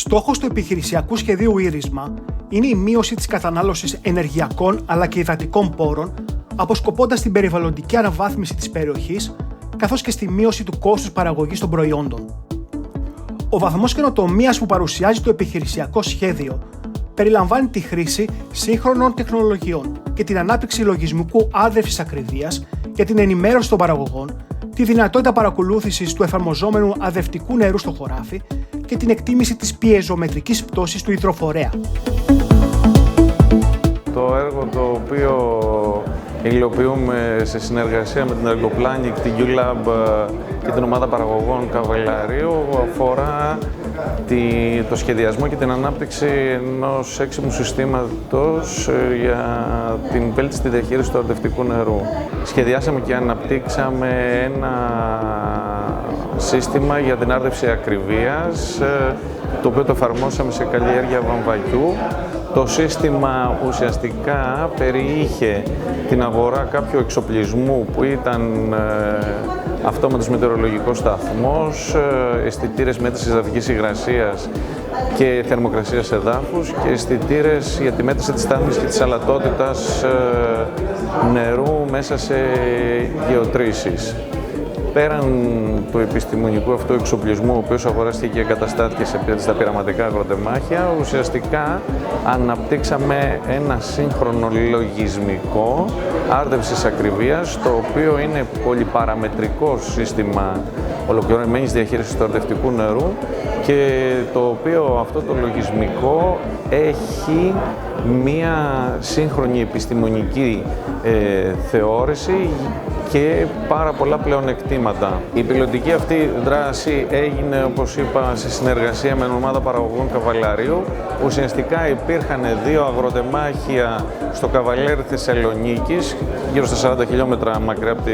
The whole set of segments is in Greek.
Στόχος του επιχειρησιακού σχεδίου Ήρισμά είναι η μείωση της κατανάλωσης ενεργειακών αλλά και υδατικών πόρων, αποσκοπώντας την περιβαλλοντική αναβάθμιση της περιοχής, καθώς και στη μείωση του κόστους παραγωγής των προϊόντων. Ο βαθμός καινοτομίας που παρουσιάζει το επιχειρησιακό σχέδιο περιλαμβάνει τη χρήση σύγχρονων τεχνολογιών και την ανάπτυξη λογισμικού άρδευσης ακρίβειας για την ενημέρωση των παραγωγών, τη δυνατότητα παρακολούθησης του εφαρμοζόμενου αδευτικού νερού στο χωράφι και την εκτίμηση της πιεζομετρικής πτώσης του υδροφορέα. Το έργο το οποίο υλοποιούμε σε συνεργασία με την Ergoplanning, την QLab και την ομάδα παραγωγών Καβαλαρίου αφορά το σχεδιασμό και την ανάπτυξη ενός έξυπνου συστήματος για την βέλτιστη διαχείριση του αρδευτικού νερού. Σχεδιάσαμε και αναπτύξαμε ένα σύστημα για την άρδευση ακριβίας, το οποίο το εφαρμόσαμε σε καλλιέργεια βαμβακιού. Το σύστημα ουσιαστικά περιείχε την αγορά κάποιου εξοπλισμού που ήταν αυτόματος μετεωρολογικός σταθμός, αισθητήρες μέτρησης υδατικής υγρασίας και θερμοκρασίας εδάφους και αισθητήρες για τη μέτρηση της στάθμης και της αλατότητας νερού μέσα σε γεωτρήσεις. Πέραν του επιστημονικού αυτού εξοπλισμού, ο οποίος αγοράστηκε και εγκαταστάθηκε στα πειραματικά αγροτεμάχια, ουσιαστικά αναπτύξαμε ένα σύγχρονο λογισμικό άρδευσης ακριβίας, το οποίο είναι πολυπαραμετρικό σύστημα ολοκληρωμένης διαχείρισης του αρδευτικού νερού και το οποίο αυτό το λογισμικό έχει μία σύγχρονη επιστημονική θεώρηση και πάρα πολλά πλεονεκτήματα. Η πιλωτική αυτή δράση έγινε, όπως είπα, σε συνεργασία με την ομάδα παραγωγών Καβαλαρίου. Ουσιαστικά υπήρχαν δύο αγροτεμάχια στο Καβαλέρι Θεσσαλονίκης, γύρω στα 40 χιλιόμετρα μακριά από τη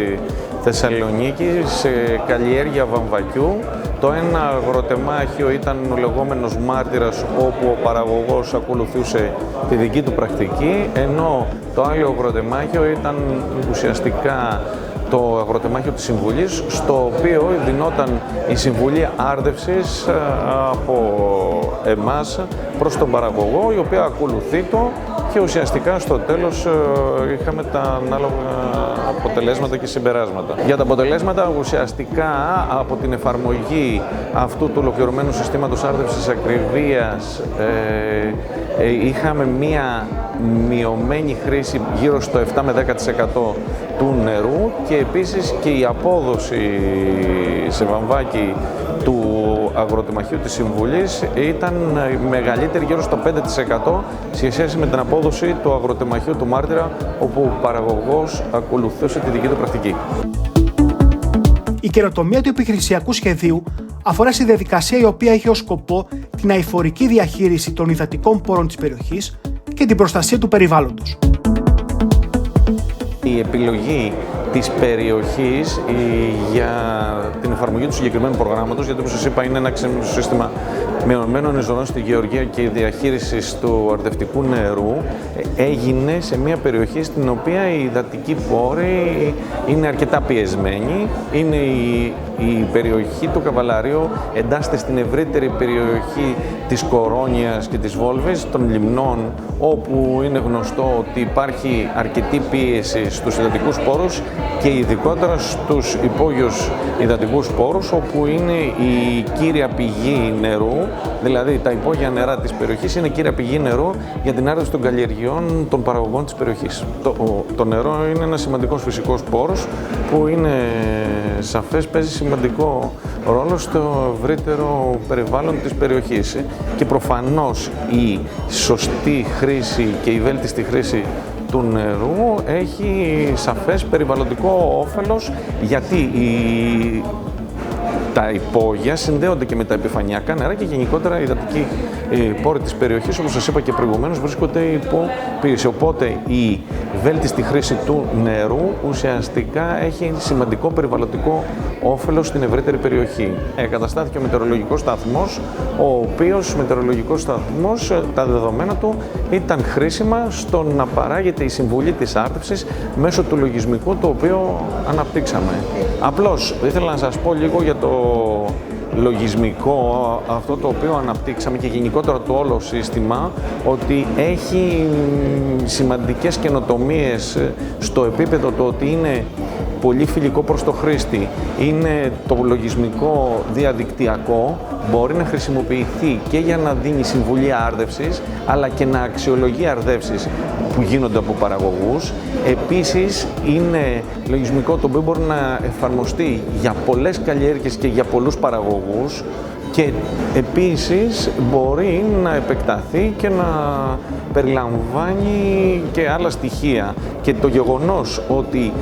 Θεσσαλονίκη, σε καλλιέργεια βαμβακιού. Το ένα αγροτεμάχιο ήταν ο λεγόμενος μάρτυρας, όπου ο παραγωγός ακολουθούσε τη δική του πρακτική, ενώ το άλλο αγροτεμάχιο ήταν ουσιαστικά το αγροτεμάχιο της Συμβουλής, στο οποίο δινόταν η συμβουλή άρδευσης από εμάς προς τον παραγωγό, η οποία ακολουθεί το και ουσιαστικά στο τέλος είχαμε τα ανάλογα αποτελέσματα και συμπεράσματα. Για τα αποτελέσματα, ουσιαστικά από την εφαρμογή αυτού του ολοκληρωμένου συστήματος άρδευσης ακριβίας είχαμε μία μειωμένη χρήση γύρω στο 7 με 10% του νερού και επίσης και η απόδοση σε βαμβάκι του αγροτεμαχίου της Συμβουλής ήταν μεγαλύτερη, γύρω στο 5% σε σχέση με την απόδοση του αγροτεμαχίου του Μάρτυρα, όπου ο παραγωγός ακολουθούσε τη δική του πρακτική. Η καινοτομία του επιχειρησιακού σχεδίου αφορά στη διαδικασία η οποία έχει ως σκοπό την αειφορική διαχείριση των υδατικών πόρων της περιοχής και την προστασία του περιβάλλοντος. Η επιλογή της περιοχής για την εφαρμογή του συγκεκριμένου προγράμματος, γιατί όπως σας είπα είναι ένα σύστημα μειωμένων εισοδών στη γεωργία και η διαχείριση του αρδευτικού νερού, έγινε σε μια περιοχή στην οποία οι υδατικοί πόροι είναι αρκετά πιεσμένοι. Είναι η περιοχή του Καβαλαρίου εντάσσεται στην ευρύτερη περιοχή της Κορώνιας και της Βόλβης, των λιμνών, όπου είναι γνωστό ότι υπάρχει αρκετή πίεση στους υδατικούς πόρους και ειδικότερα στους υπόγειους υδατικούς πόρους, όπου είναι η κύρια πηγή νερού, δηλαδή τα υπόγεια νερά της περιοχής είναι κύρια πηγή νερού για την άρδευση των καλλιεργειών των παραγωγών της περιοχής. Το νερό είναι ένας σημαντικός φυσικός πόρος που είναι σαφές, παίζει σημαντικό ρόλο στο ευρύτερο περιβάλλον της περιοχής και προφανώς η σωστή χρήση και η βέλτιστη χρήση του νερού έχει σαφές περιβαλλοντικό όφελος, γιατί τα υπόγεια συνδέονται και με τα επιφανειακά νερά και γενικότερα οι υδατικοί πόροι της περιοχής, όπως σας είπα και προηγουμένως, βρίσκονται υπό πίεση. Οπότε η βέλτιστη χρήση του νερού ουσιαστικά έχει σημαντικό περιβαλλοντικό όφελος στην ευρύτερη περιοχή. Εγκαταστάθηκε ο μετεωρολογικός σταθμός, ο οποίος μετεωρολογικός σταθμός, τα δεδομένα του ήταν χρήσιμα στο να παράγεται η συμβουλή της άρδευσης μέσω του λογισμικού το οποίο αναπτύξαμε. Απλώς ήθελα να σας πω λίγο λογισμικό, αυτό το οποίο αναπτύξαμε και γενικότερα το όλο σύστημα, ότι έχει σημαντικές καινοτομίες στο επίπεδο το ότι είναι πολύ φιλικό προς το χρήστη, είναι το λογισμικό διαδικτυακό, μπορεί να χρησιμοποιηθεί και για να δίνει συμβουλή άρδευσης, αλλά και να αξιολογεί αρδεύσεις που γίνονται από παραγωγούς. Επίσης, είναι λογισμικό το οποίο μπορεί να εφαρμοστεί για πολλές καλλιέργειες και για πολλούς παραγωγούς και επίσης μπορεί να επεκταθεί και να περιλαμβάνει και άλλα στοιχεία. Και το γεγονός ότι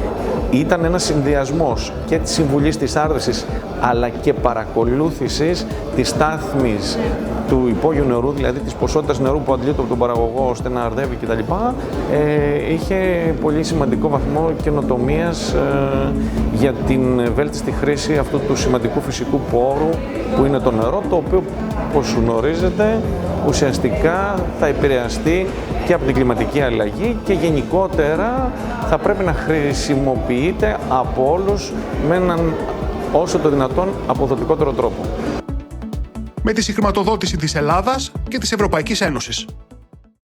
ήταν ένας συνδυασμός και της συμβουλής της άρδευσης αλλά και παρακολούθησης της στάθμης του υπόγειου νερού, δηλαδή της ποσότητας νερού που αντλείται από τον παραγωγό ώστε να αρδεύει κτλ. Είχε πολύ σημαντικό βαθμό καινοτομίας για την βέλτιστη χρήση αυτού του σημαντικού φυσικού πόρου που είναι το νερό, το οποίο, όπως γνωρίζετε, ουσιαστικά θα επηρεαστεί και από την κλιματική αλλαγή και γενικότερα θα πρέπει να χρησιμοποιείται από όλους με έναν όσο το δυνατόν αποδοτικότερο τρόπο. Με τη συγχρηματοδότηση της Ελλάδας και της Ευρωπαϊκής Ένωσης.